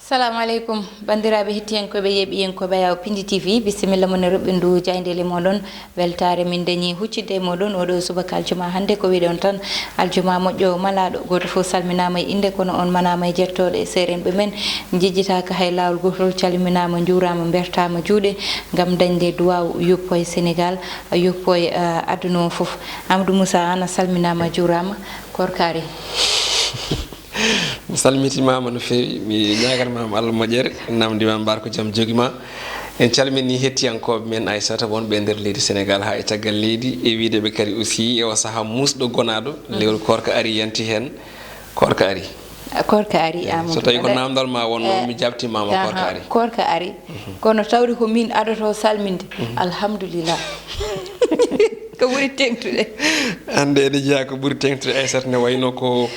Assalamu alaikum bandiraɓe hettiyankoɓe yeɓiyankoɓe yaw Pindi TV bisimilla mon e roɓɓindu jayndele moɗon weltare min dañi huccidde e moɗon oɗo subaka aljuma hande ko wiɗon tan aljuma moƴƴo malaɗo goto foof salminama e inde kono on manama e jettoɗe serenɓe men jejjitaka hay lawol gotol calminama jurama bertama juuɗe gam dañde duwaw yoppo e Sénégal yoppo e aduna o foof. Amadou Moussa an a salminama jurama korkari mi salmitimama no fewi mi ñagatmama Allah moƴƴere namdima mbar ko jaam jogima en calmini hettiyankoɓe men Aissata wonɓe e nder leydi Sénégal ha e caggal leydi e wideɓe kadi aussi e o saaha musɗo gonaɗo lewru korka ari yanti hen korka ari Amadou so tawi ko namdal ma wonno mi jabtimama korka ari kono tawde ko min adoto salminde alhamdulillah ko ɓuri tengtude hande ene jeeya ko ɓuri tengtude Aissata ne wayno ko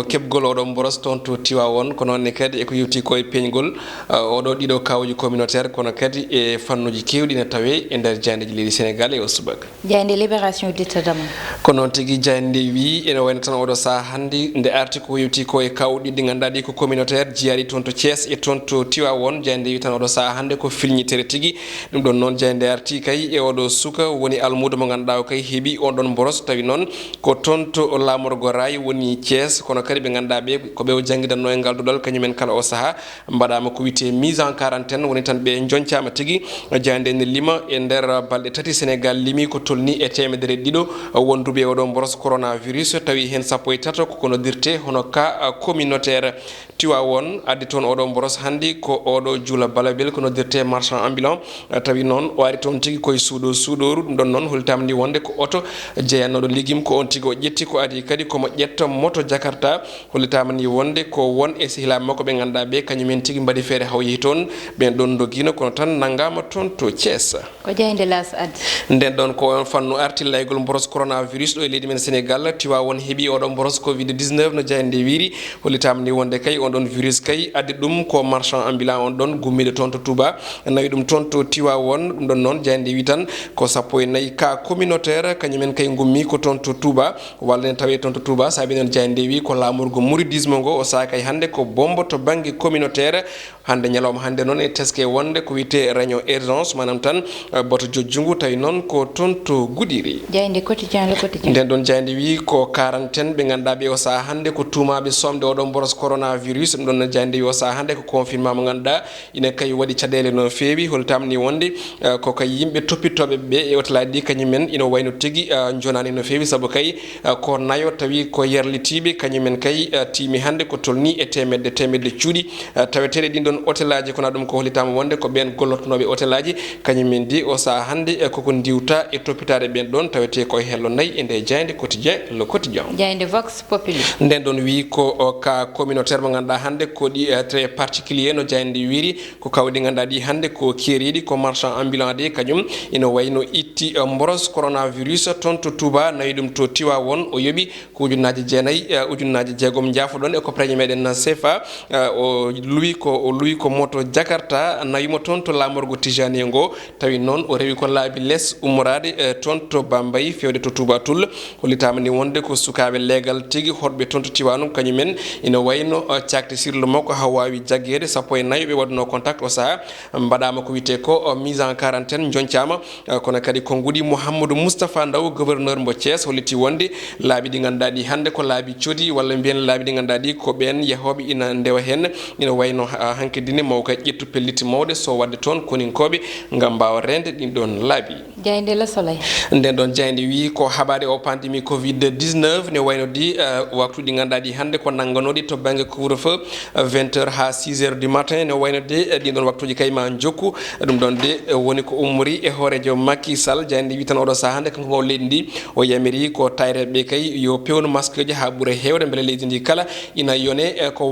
kebgol oɗon boros toon to Tivaouane ko noonne kadi eko yewti koye peñgol oɗo ɗiɗo kawji communautaire kono kadi e fannuji kewɗi ne tawe e nder jayndeji leydi Sénégal e o subaka jayde libération dittadama ko noon tigui jayde wi ene wayno tan oɗo saaha hande nde arti ko yewti ko e kawɗi ɗi ganduɗa ɗi ko communautaire jiyaɗi toon to Thiès e toon to Tivaouane jayde wi tan oɗo saaha hande ko filñitere tigui ɗum ɗon noon jayde arti kay e oɗo suka woni almudo mo ganduɗa o kay heeɓi on ɗon boros tawi noon ko toon to lamorgo rayi woni Thiès kono kadi ɓe ganduɗa ɓe ko ɓe o jangguidanno e ngal duɗal kañumen kala o saaha mbaɗama ko wiyete mise en quarantaine woni tan ɓe joncama tigui jayde ne lima e nder balɗe tati Sénégal limi ko tolni e temedere ɗiɗo wonduɓe e oɗon boros coronavirus tawi hen sappo e tato ko nodirte hono ka communautaire Tivaouane addi toon oɗon boros hande ko oɗo Dioula Balabel ko nodirte marchand ambulant tawi noon o ari toon tigui koye suuɗoru ɗum ɗon noon holtama ndi wonde ko auto jeeyannoɗo liggim ko on tigui o ƴetti ko adi kadi komo ƴetta moto Jakarta hollitama ni wonde ko won e sehilaɓe makko ɓe ganduɗa ɓe kañumen tigui mbaɗi feere haw yeehi toon ɓen ɗon doguino kono tan naggama toon to Thiès ko jayde las addi nden ɗon ko on fannu arti laygol boros coronavirus ɗo e leydi men Sénégal Tivaouane heeɓi oɗon boros Covid 19 no jayde wiiri hollitama ni wonde kay on ɗon virus kay addi ɗum ko marchand ambulant on ɗon gummiɗo toon to Touba nawi ɗum toon to Tivaouane ɗum ɗon noon jayde wi tan ko sappo e nayyi cas communautaire kañumen kay gummi ko toon to Touba walla ne tawe toon to Touba saabi noon jayde wi ko lamorgo mouridisme ngo o saha kay hande ko bombo to banggue communautaire hande ñalawma hande noon e teske wonde ko wiyete réunion urgence manam tan boto jojjungu tawi noon ko toon to Goudiri jayde quotidien le quotidien nden ɗon jayde wi ko quarantaine ɓe ganduɗa ɓe o saha hande ko tumaɓe somde oɗon boros coronavirus ɗum ɗon jayde wi o saha hande ko confinement mo ganduɗa ina kay waɗi caɗele no fewi holtama ni wonde ko kay yimɓe toppitoɓe ɓe e hôtelaji ɗi kañumen ina wayno tigui jonani no fewi saabu kay ko nayo tawi ko yerlitiɓe kañumen kay timi hande ko tolni e temedde cuuɗi taweteɗe ɗin ɗon hôtelaji kono ɗum ko hollitama wonde ko ɓen gollotonoɓe hôtelaji kañumen di o saha hande koko diwta e toppitade ɓen ɗon tawete koye hello nayyi e nde jayde quotidien le quotidien jayde vox populi nden ɗon wi ko ka communautaire mo ganduɗa hande ko ɗi très particulier no jayde wiiri ko kawɗi ganduɗa ɗi hande ko keeriɗi ko marchand ambulant de kañum ina wayno itti boros coronavirus toon to Touba nawi ɗum to Tivaouane o yooɓi ko ujunnaji jeenayyi ujunnaji jeegom jaafoɗon e ko preñe meɗen CFA o luwi ko moto Jakarta nawimo toon to lamorgo Tijani ngo tawi noon o rewi ko laabi less ummorade toon to Bambay fewde to Touba Toul hollitama ni wonde ko sukaɓe leegal tigui hoɗɓe toon to Tivaouane kañumen ina wayno cakte sirlu makko ha wawi jaggede sappo e nayyi ɓe waɗno contact o saaha mbaɗama ko wiyete ko mise en quarantaine joncama kono kadi ko guuɗi Mouhamadou Moustapha Ndaw gouverneur mbo Thiès holliti wonde laabi ɗi ganduɗa ɗi hande ko laabi coodi walla mbiyen laabi ɗi ganduɗa ɗi ko ɓen yahoɓe ina ndewa hen ina wayno hankkadine maw kay ƴettu pelliti mawde so wadde toon koninkoɓe gam mbawa rende ɗin ɗon laabi jayde le soleil nden ɗon jayde wi ko haɓade o pandémie Covid 19 ne wayno di waktuji ɗi ganduɗa ɗi hande ko nangganoɗi to banggue couvre feu 20 heures ha 6 heures du matin ne wayno de ɗin ɗon waktuji kay ma jokku ɗum ɗon de woni ko ummori e hoorejo Macky Sall jayde wi tan oɗo saaha hande kanko maw leydi ndi o yamiri ko tayreɓe kay yo pewnu masque ji ha ɓuura hewde beele leydi ndi kala ina yone ko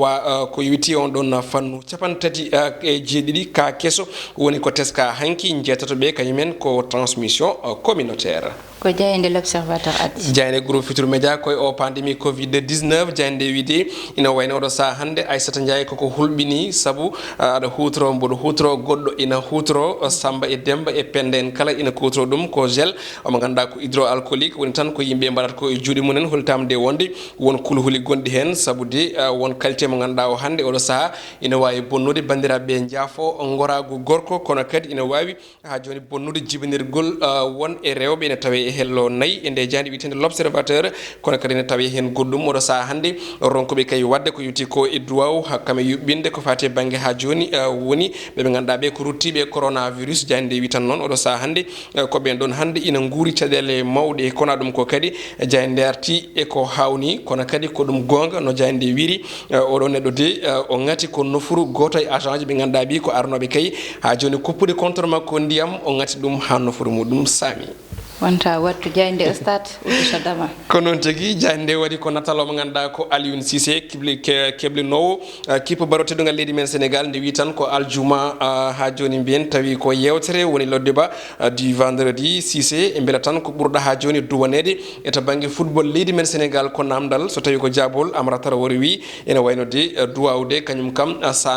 witi on ɗon fannu capantati e jeeɗiɗi ka kesso woni ko teska hanki jeetato ɓe kañumen ko transmission communautaire ko jayande l'observateur addi jayande groupe Futurs Médias koye o pandémie covid 19 jayande wiide ina wayno oɗo saha hannde Aissata Ndiaye koko hulɓini sabu aɗa hutoro mboɗo hutoro goɗɗo ina hutoro Samba e Demba e Penda en kala ina kutoro ɗum ko gel omo ganduɗa ko hydroalcoolique woni tan ko yimɓe mbaɗata ko e juuɗe mumen holtamde wonde won kulhuli gonɗi hen saabu de won qualité mo ganduɗa o hannde oɗo saaha ina wawi bonnude bandiraɓe jaafo goragu gorko kono kadi ina wawi ha joni bonnude jibinirgol won e rewɓe ene tawe e hello nayyi e nde jandi witende l'observateur kono kadi ene tawe hen goɗɗum oɗo saaha hannde ronkoɓe kay wadde ko yutti ko e duwaw hakkame yuɓɓinde ko fati banggue ha joni woni ɓeɓe ganduɗa ɓe ko ruttiɓe coronavirus jandi wi tan noon oɗo saaha hannde ko ɓen ɗon hannde ina guuri caɗele mawɗe kono ɗum ko kadi jayande arti e ko hawni kono kadi ko ɗum gonga no jayande wiri oɗo neɗɗo de o ngati ko nofuru goto e agent ji ɓe ganduɗa ɓi ko arnoɓe kay ha joni kuppude contre makko ndiyam o ngati ɗum ha nofuru muɗum Sami wonta wattu jayde stade Oudoussa Dama ko noon tigui jayde waɗi ko natalo mo ganduɗa ko Alioune Cissé keblinowo kippo baro teddugal leydi men Sénégal nde wi tan ko aljuma ha joni mbiyen tawi ko yewtere woni le débat du vendredi Cissé e beela tan ko ɓurɗa ha joni duwanede e to banggue football leydi men Sénégal ko namdal so tawi ko jabol Amara Traoré wi ene wayno de duwawde kañum kam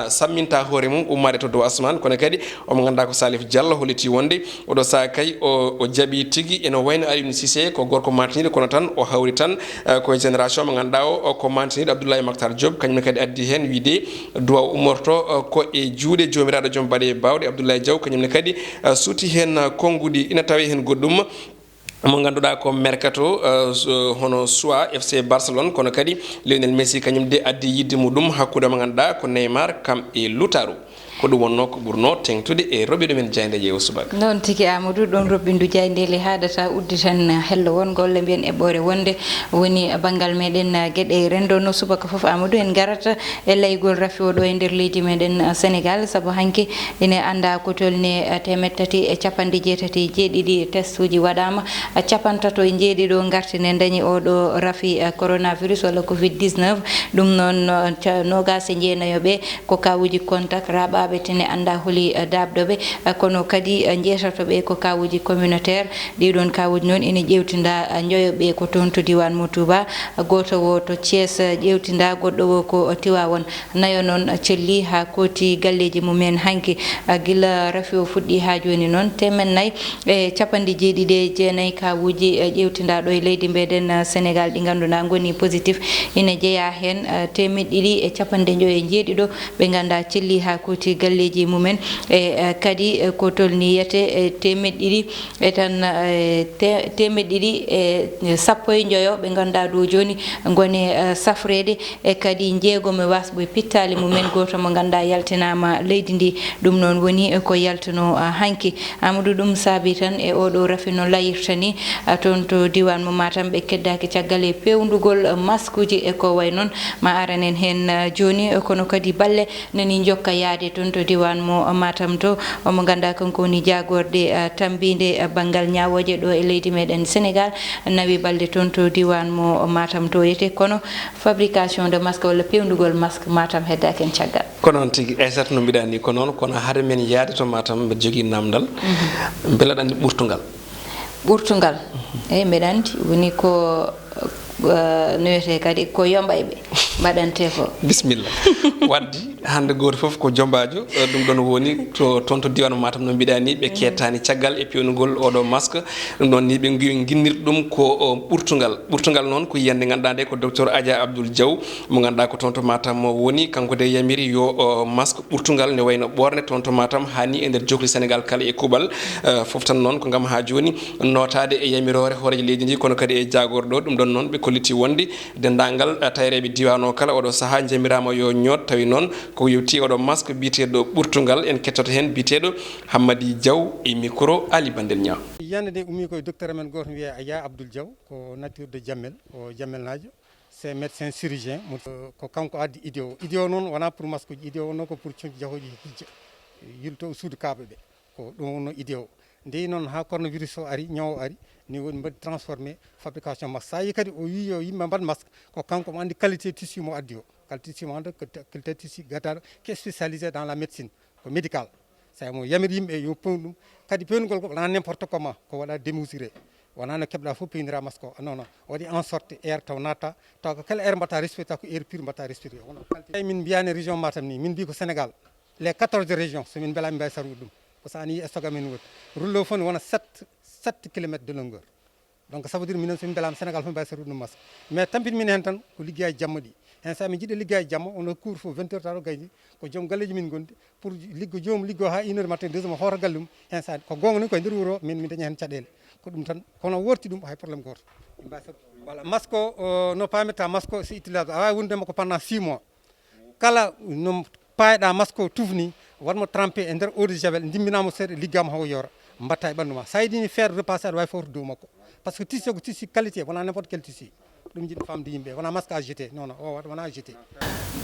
samminta hoore mum ummade to dow asman kono kadi omo ganduɗa ko Salif Diallo holliti wonde oɗo saaha kay o jaaɓi tigui ene wayno Alioune Cissé ko gorko mantiniɗo kono tan o hawri tan koye génération mo ganduɗa o ko mantiniɗo Abdoulaye Mactar Diop kañum kadi addi hen wiide duwa ummorto ko e juuɗe jomiraɗo joom baɗe bawɗe Abdoulaye Diaw kañumne kadi suuti hen konngudi ina tawi hen goɗɗum mo ganduɗa ko mercato hono soit FC Barcelone kono kadi Lionel Messi kañum de addi yidde muɗum hakkude mo ganduɗa ko Neymar kam e Lautaro ko ɗum wonno ko ɓurno tengtude e roɓɓiɗo men jayde ƴeewo subaka noon tigui Amadou ɗon roɓɓindu jaydeli haadata uddi tan hello won golle mbiyen eɓɓore wonde woni banggal meɗen gueɗe rendo no subaka foof Amadou en garata e laygol rafi oɗo e nder leydi meɗen Sénégal saabu hanki ine anda ko tolni 387 test uji waɗama 87 gartine dañi oɗo rafi coronavirus walla covid 19 ɗum noon nogas e jeenayoɓe ko kawuji contact raɓaɓe tene anda holi dabɗoɓe kono kadi jeetatoɓe ko kawuji communautaire ɗiɗon kawuji noon ene ƴewtinda joyoɓe ko toon to diwan mo Touba goto wo to Thiès ƴewtinda goɗɗo wo ko Tiwawon nayo noon celli ha kooti galleji mumen hanki guila rafi o fuɗɗi ha joni noon 479 kawuji ƴewtinda ɗo e leydi meɗen Sénégal ɗi ganduɗa goni positif ine jeeya hen 297 ɓe ganda celli ha kooti galleji mumen e kadi ko tolni yete temedɗiɗi e tan temedɗiɗi e sappo e joyo ɓe ganduɗa ɗo joni gone safrede e kadi jeegom e wasɓo e pittali mumen goto mo ganduɗa yaltinama leydi ndi ɗum noon woni ko yaltuno hanki Amadou ɗum saabi tan e oɗo rafi no layirta ni toon to diwan mo Matam ɓe keddaki caggal e pewdugol masque uji e ko way noon ma aranen hen joni kono kadi balle nani jokka yaade toon to diwan mo Matam to omo ganda kanko woni jagorde tambinde banggal ñawoje ɗo e leydi meɗen Sénégal nawi balde toon to diwan mo Matam to yete kono fabrication de masque walla pewdugol masque Matam heddaki en caggal ko noon tigui Aissata no mbiɗa ni ko noon kono haade men yaade to Matam mbeɗa jogui namdal beele aɗa andi ɓurtugal eyyi mbeɗa andi woni ko no wiyete kadi ko yombayɓe mbaɗante ko bisimilla waddi hande goto foof ko jombajo ɗum ɗon woni to toon to diwan Matam no mbiɗa ni ɓe kettani caggal e pewnugol oɗo masque ɗum ɗon ni ɓe guinnirta ɗum ko ɓurtugal noon ko yiyande ganduɗa nde ko docteur Adja Abdoul Diaw mo ganduɗa ko toon to Matam woni kanko de yamiri yo masque ɓurtugal ne wayno ɓorne toon to Matam hani e nder jokli Sénégal kala e kuuɓal foof tan noon ko gam ha joni notade e yamirore hooreji leydi ndi kono kadi e jagorɗo ɗum ɗon noon ɓe kolliti wonde dendagal tayreɓe diwan o kala oɗo saaha jamirama yo ñoot tawi noon ko yewti oɗo masque biteɗo ɓurtugal en kettoto hen biteɗo Hammady Diaw e micro Ali Bandel Niang yande nde ummi koye docteur amen goto wiye Aya Abdoul Diaw ko nature de Jammel o Jammel najo c'est médecin chirurgien ko kanko addi idée o noon wona pour masque uji idée o noon ko pour coñci jahoji hijja yilto suudu kaaɓe ɓe ko ɗum wonno idée o nde noon ha coronavirus o ari ñawo ari ni woni mbaɗi transformé fabrication masque sa yi kadi o wi yo yimɓe mbaɗ masque ko kanko mo andi qualité tissu mo addi o qualité tissu mo anda qualité tissu gadaɗo qui est spécialisé dans la médecine ko médical sa mo yamir yimɓe yo pewn ɗum kadi pewnugol ko wona n'importe comment ko waɗa démesuré wona no keɓɗa fof peynira masque o non non waɗi en sorte air taw natta taw ko kala air mbatta respiré taw ko air pur mbatta respiré min mbiyani région Matam ni min mbi ko Sénégal les 14 régions somin beelami mbawi sarwude ɗum par ce que ani stock amen woni rouleau foni wona 7 kilomètres de longueur donc ça veut dire minen somin beelama Sénégal fof mbawi sarwude ɗum masque mais tampini min hen tan ko liggueyaji jamma ɗi hen sa min jiiɗi liggueyaji jamma ono cours fo 20 heures taɗo gaydi ko joom galleji min gondi pour joomum liggo ha 1 heure matin 2 heures hoto galle mum hen sa ko gonga ni koye nder wuuro min daña hen caɗele ko ɗum tan kono worti ɗum hay probléme goto voilà masque o no pametta masque o si utilisable a wawi wondema ko pendant 6 mois kala no payɗa masque o tufni watmo trempé e nder eau de javel dimbinamo seeɗa liggama hawo yora mbatta e ɓandu ma sa yiɗini faire repassé aɗa wawi fawto dow makko par ce que tissu ko tissu qualité wona n'importe quel tissu ɗum jiɗi famde yimɓe wona masque à jeté non non o wona à jeté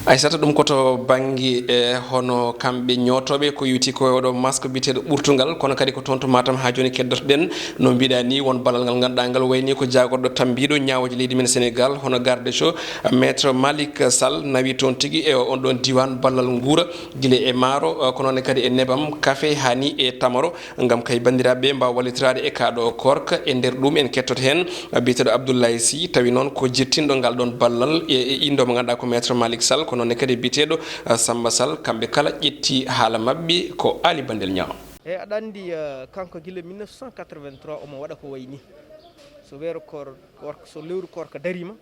aissata ɗum koto banggue e hono kamɓe ñootoɓe ko yewti ko oɗo masque biteɗo ɓurtugal kono kadi ko toon to Matam ha joni keddotoɗen no mbiɗa ni won ballal ngal ganduɗa ngal wayni ko jagorɗo tambiɗo ñawoji leydi men Sénégal hono garde chaud maître Malick Sall nawi toon tigui e on ɗon diwan ballal guura guila e maaro ko noon kadi e nebam café hani e tamaro gam kay bandiraɓe mbawa wallitirade e kaɗo korka e nder ɗum en kettoto hen biteɗo Abdoulaye Sy tawi noon ko jettinɗo ngal ɗon ballal e indo mo ganduɗa ko maître Malick Sall ko noon kadi biteɗo Samba Sall kamɓe kala ƴetti haala mabɓe ko Ali Bandel Niang e aɗa andi kanko guila 1983 omo waɗa ko wayni so weeru korka so lewru korka darima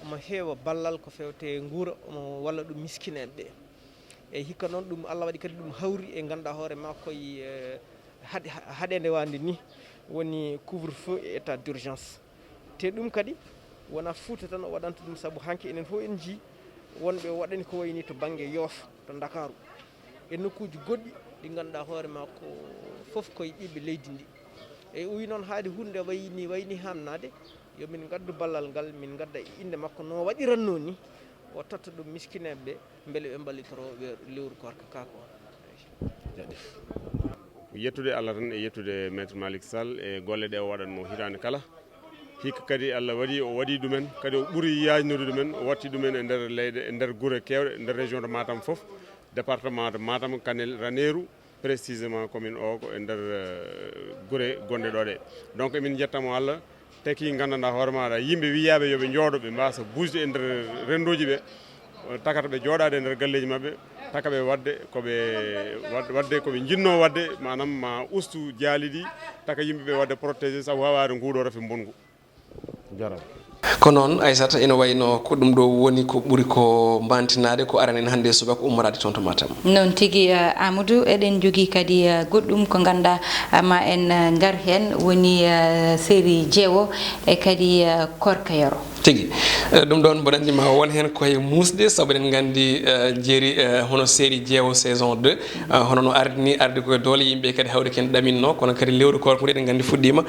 omo heewa ballal ko fewte guura omo walla ɗum miskineɓe ɓe e hikka noon ɗum Allah waɗi kadi ɗum hawri e ganduɗa hoore ma koye haɗede wande ni woni couvre feu et état d'urgence te ɗum kadi wona Fouta tan o waɗanta ɗum saabu hanke enen fof en jii wonɓe waɗani ko wayni to banggue Yoff to Dakaru e nokkuji goɗɗi ɗi ganduɗa hoore ma ko foof koye ɓiɓɓe leydi ndi e o wi noon haade hunde wayni hamnade yo min gaddu ballal ngal min gadda inde makko no waɗiranno ni o totta ɗum miskineɓe beele ɓe mballitoro lewru korka kako yettude Allah tan e yettude maître Malick Sall e golle ɗe o waɗatno hitande kala hikka kadi Allah waɗi o waɗi ɗumen kadi o ɓuuri yajnude ɗumen o watti ɗumen e nder leyɗe e nder guure kewɗe e nder région de Matam foof département de Matam Kanel Ranérou précisément commune o ko e nder guure gonɗe ɗo ɗe donc emin jettamo Allah taki gandanɗa hoore maɗa yimɓe wiyaɓe yooɓe jooɗo ɓe mbasa busde e nder rendoji ɓe takata ɓe jooɗade e nder galleji mabɓe taka ɓe wadde koɓe jinno wadde manam ma ustu jaali ɗi taka yimɓeɓe wadde protégé saabu hawade nguuɗo refe mbongu jarama ko noon Aissata ene wayno ko ɗum ɗo woni ko ɓuuri ko bantinade ko arani en hannde subaka ummorade toon to Matam noon tigui Amadou eɗen jogui kadi goɗɗum ko ganduɗa ma en gar hen woni série jeewo e kadi korka yaro tigui ɗum ɗon mboɗo andi ma won hen koye musde saabu eɗen gandi jeeri hono série jeewo saison 2 hono no ardi koye doole yimɓe kadi hawde ken ɗaminno kono kadi lewru korka eɗen gandi fuɗɗima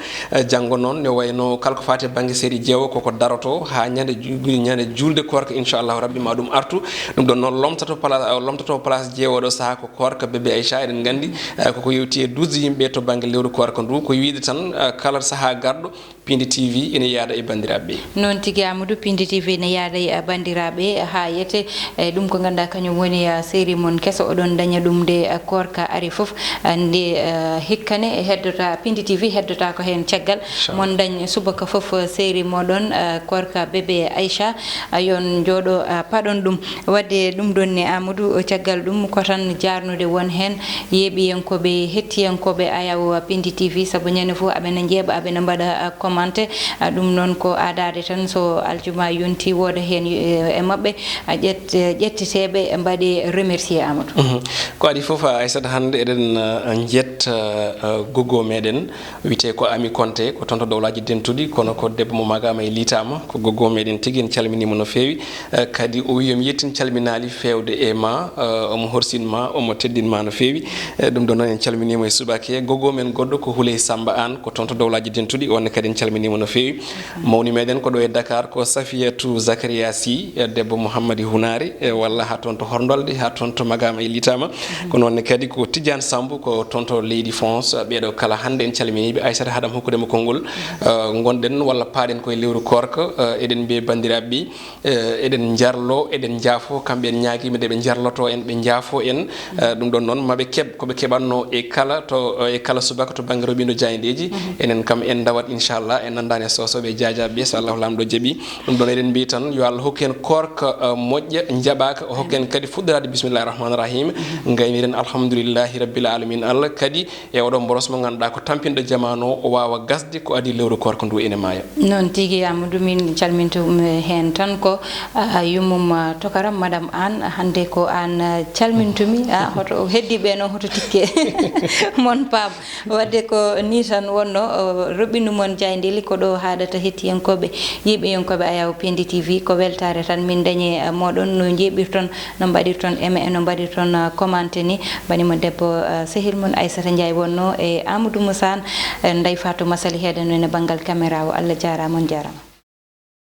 janggo noon ne wayno kala ko fati banggue série jeewo koko daroto ha ñande julde korka inchallahu rabbi ma ɗum artu ɗum ɗon noon lomtato place jeewoɗo saaha ko korka bébé Aïcha eɗen gandi koko yewti e 12 yimɓe to banggue lewru korka ndu ko wiide tan kala saaha garɗo Pindi TV ene yaada e bandiraɓe noon tigui Amadou Pindi TV ne yaada e bandiraɓe ha yete ɗum ko ganduɗa kañum woni série mon kesso oɗon daña ɗum nde korka ari foof nde hikkane e heddota Pindi TV heddota ko hen caggal mon dañ subaka foof série moɗon korka bébé Aïcha yon jooɗo paɗon ɗum wadde ɗum ɗon ne Amadou caggal ɗum ko tan jarnude won hen yeeɓiyankoɓe hettiyankoɓe ayaw Pindi TV saabu ñande foof aɓena jeeɓa aɓena mbaɗa commenté ɗum noon ko adade tan so aljuma yonti woda hen e mabɓe ƴettiteɓe mbaɗi remercier Amadou ko adi foof Aissata hande eɗen jetta goggo meɗen wiyete ko Ami Konté ko tonto dowlaji dentuɗi kono ko debbo mo magama e litama ko goggo meɗen tigui en calminimo no fewi kadi o wi yomi yettin calminali fewde e ma omo horsinma omo teddinma no fewi ɗum ɗon noon en calminimo e subake goggo men goɗɗo ko Houley Samba An ko tonto dowlaji dentuɗi onne kadi en calminimo no fewi mawni meɗen ko ɗo e Dakar ko Safiatou Zakaria Sy debbo Mouhammadi Hunari walla ha toon to Hordolde ha toon to magama e litama ko noonne kadi ko Tidiane Sambou ko toon to leydi France ɓeɗo kala hande en calminiɓe Aissata haɗam hokkudema konngol gonɗen walla paaɗen koye lewru korka eɗen mbiye bandiraɓe eɗen jarlo eɗen jaafo kamɓe en ñaaguima nde ɓe jarloto en ɓe jaafo en ɗum ɗon noon maɓe keɓ koɓe keɓanno e kala subaka to banggue roɓindo jayndeji enen kam en dawat inchallah inchallah en nandani sosoɓe jajaɓe so Allah lamɗo jaaɓi ɗum ɗon eɗen mbi tan yo Allah hokken korka moƴƴa jaɓaka o hokken kadi fuɗɗorade bisimillahi rahmani rahim gayniren alhamdoulillahi rabbil alamin Allah kadi e oɗon boros mo ganduɗa ko tampinɗo jamanu o wawa gasde ko adi lewru korka ndu ene maya non tigui Amadou min calmintum hen tan ko yummum tokaram madame Anne hande ko an calmintumi hoto heddiɓe noon hoto tikke mon paam wadde ko ni tan wonno roɓɓindu mon Diaydeli ko ɗo haɗata hettiyankoɓe yiiɓeyankoɓe Ayaw Pindi TV ko weltare tan min dañi moɗon no jeeɓirton no mbaɗirton eme no mbaɗirton commenté ni banimo debbo sehil mon Aissata Ndiaye wonno e Amadou Moussa Ndeye Fatou Massaly heɗen no banggal caméra o Allah jarama on jarama